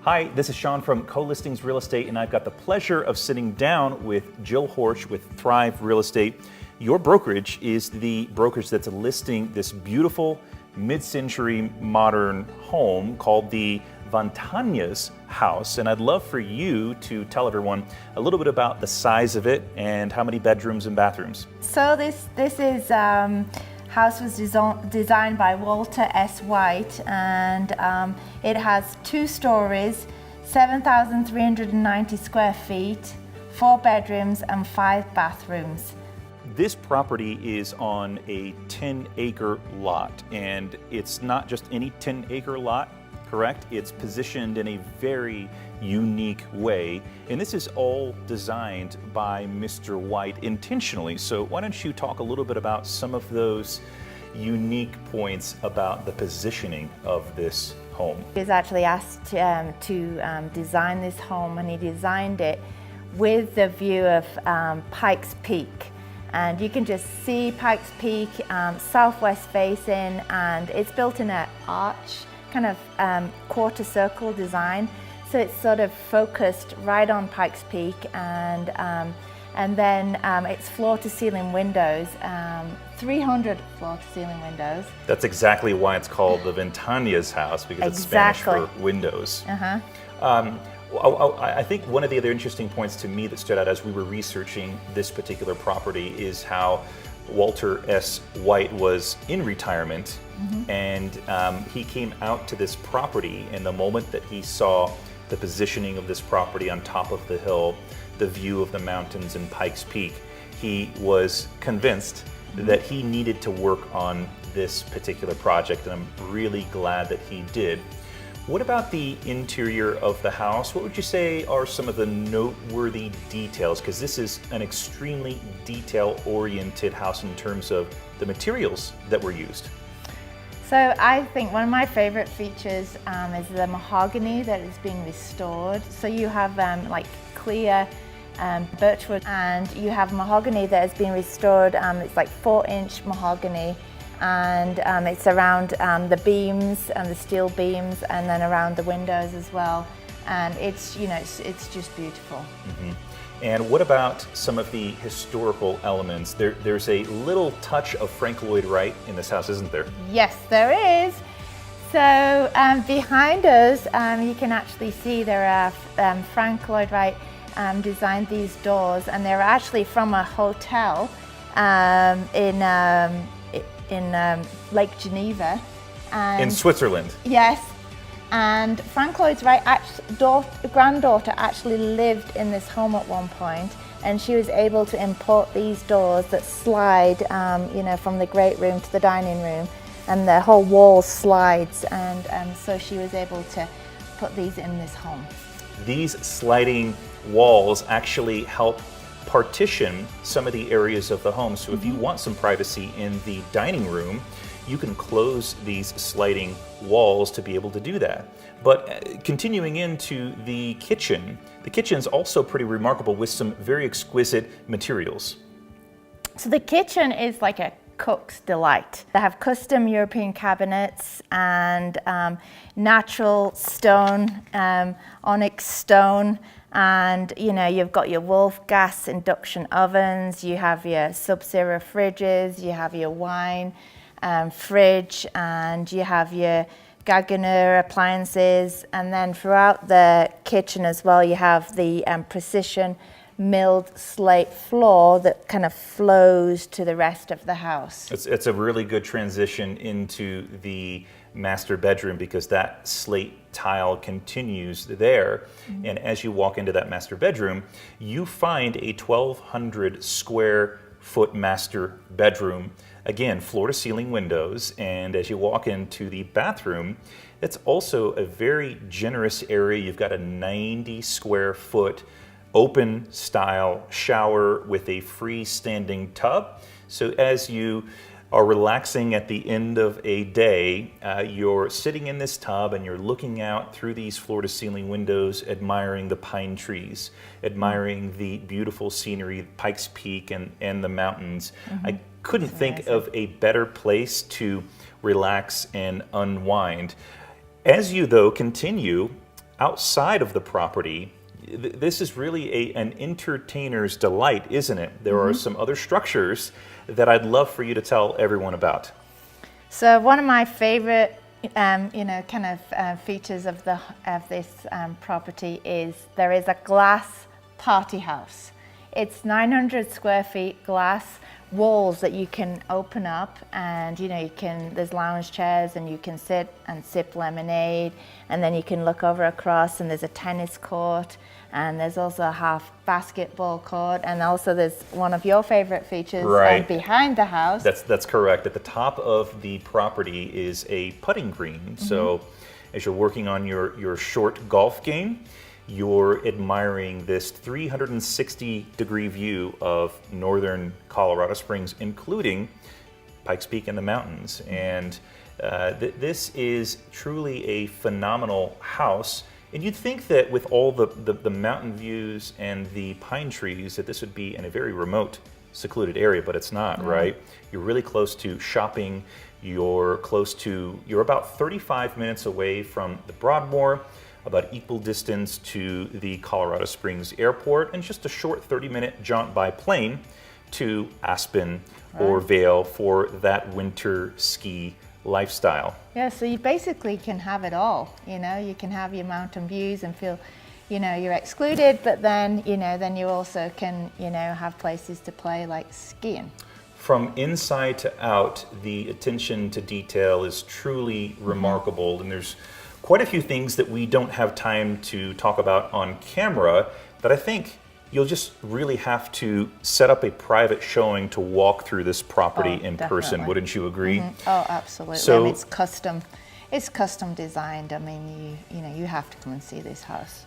Hi, this is Sean from Co-Listings Real Estate, and I've got the pleasure of sitting down with Jill Horsch with Thrive Real Estate. Your brokerage is the brokerage that's listing this beautiful mid-century modern home called the Vantanya's house, and I'd love for you to tell everyone a little bit about the size of it and how many bedrooms and bathrooms. So this is house was designed by Walter S. White, and it has 2 stories, 7,390 square feet, 4 bedrooms and 5 bathrooms. This property is on a 10-acre lot, and it's not just any 10-acre lot, correct? It's positioned in a very unique way, and this is all designed by Mr. White intentionally. So why don't you talk a little bit about some of those unique points about the positioning of this home? He was actually asked to design this home, and he designed it with the view of Pikes Peak. And you can just see Pikes Peak, southwest facing, and it's built in an arch, kind of quarter circle design. So it's sort of focused right on Pikes Peak, and then it's floor-to-ceiling windows, 300 floor-to-ceiling windows. That's exactly why it's called the Vantanya's house, because it's Spanish for windows. I think one of the other interesting points to me that stood out as we were researching this particular property is how Walter S. White was in retirement, and he came out to this property, and the moment that he saw the positioning of this property on top of the hill, the view of the mountains and Pikes Peak, he was convinced that he needed to work on this particular project, and I'm really glad that he did. What about the interior of the house? What would you say are some of the noteworthy details? Because this is an extremely detail-oriented house in terms of the materials that were used. So I think one of my favorite features is the mahogany that is being restored. So you have like clear birchwood, and you have mahogany that has been restored. It's like 4-inch mahogany, and it's around the beams and the steel beams, and then around the windows as well. And it's, you know, it's just beautiful. And what about some of the historical elements? There's a little touch of Frank Lloyd Wright in this house, isn't there? Yes, there is. So behind us, you can actually see there are Frank Lloyd Wright designed these doors, and they're actually from a hotel in Lake Geneva. In Switzerland? Yes. And Frank Lloyd Wright's granddaughter actually lived in this home at one point, and she was able to import these doors that slide, you know, from the great room to the dining room, and the whole wall slides, and so she was able to put these in this home. These sliding walls actually help partition some of the areas of the home. So if you want some privacy in the dining room, you can close these sliding walls to be able to do that. But continuing into the kitchen's also pretty remarkable with some very exquisite materials. So the kitchen is like a cook's delight. They have custom European cabinets and natural stone, onyx stone, and you know, you've got your Wolf gas induction ovens, you have your Sub-Zero fridges, you have your wine fridge, and you have your Gaggeneur appliances, and then throughout the kitchen as well you have the precision milled slate floor that kind of flows to the rest of the house. It's a really good transition into the master bedroom, because that slate tile continues there. And as you walk into that master bedroom, you find a 1,200 square foot master bedroom. Again, floor to ceiling windows, and as you walk into the bathroom, it's also a very generous area. You've got a 90 square foot open style shower with a freestanding tub. So as you are relaxing at the end of a day, you're sitting in this tub and you're looking out through these floor-to-ceiling windows, admiring the pine trees, admiring the beautiful scenery, Pikes Peak and the mountains. I couldn't think of a better place to relax and unwind. As you, though, continue outside of the property, this is really an entertainer's delight, isn't it? There are some other structures that I'd love for you to tell everyone about. So one of my favorite, features of this property is there is a glass party house. It's 900 square feet glass walls that you can open up, and there's lounge chairs and you can sit and sip lemonade, and then you can look over across and there's a tennis court, and there's also a half basketball court, and also there's one of your favorite features behind the house. That's correct. At the top of the property is a putting green. So as you're working on your short golf game, you're admiring this 360-degree view of northern Colorado Springs, including Pikes Peak and the mountains. And this is truly a phenomenal house. And you'd think that with all the mountain views and the pine trees that this would be in a very remote, secluded area, but it's not, right? You're really close to shopping. You're about 35 minutes away from the Broadmoor, about equal distance to the Colorado Springs Airport, and just a short 30-minute jaunt by plane to Aspen or Vail for that winter ski lifestyle. Yeah, so you basically can have it all. You can have your mountain views and feel, you're excluded, but then, then you also can, have places to play like skiing. From inside to out, the attention to detail is truly remarkable, and there's quite a few things that we don't have time to talk about on camera that I think you'll just really have to set up a private showing to walk through this property in person. Wouldn't you agree? Oh, absolutely. So, it's custom designed. I mean, you have to come and see this house.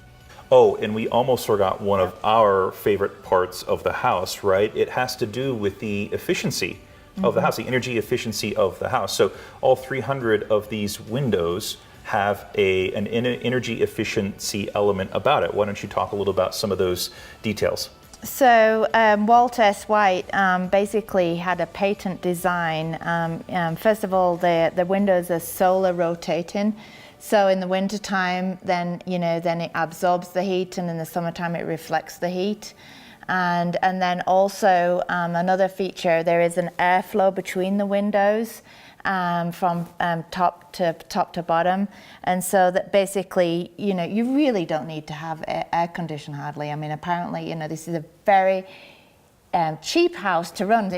Oh, and we almost forgot one of our favorite parts of the house, right? It has to do with the efficiency of the house, the energy efficiency of the house. So all 300 of these windows have an energy efficiency element about it. Why don't you talk a little about some of those details? So Walt S. White basically had a patent design. First of all, the windows are solar rotating. So in the wintertime, then it absorbs the heat, and in the summertime it reflects the heat. And then also another feature, there is an airflow between the windows. From top to bottom, and so that basically, you really don't need to have air conditioning hardly. I mean, apparently, this is a very cheap house to run.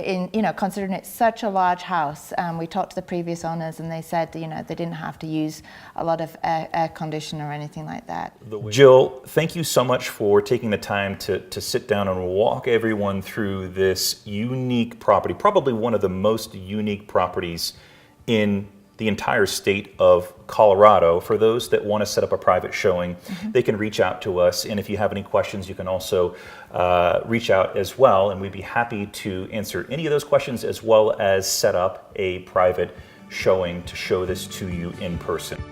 Considering it's such a large house. We talked to the previous owners, and they said, they didn't have to use a lot of air conditioning or anything like that. Jill, thank you so much for taking the time to sit down and walk everyone through this unique property, probably one of the most unique properties in the entire state of Colorado. For those that want to set up a private showing, they can reach out to us. And if you have any questions, you can also reach out as well. And we'd be happy to answer any of those questions, as well as set up a private showing to show this to you in person.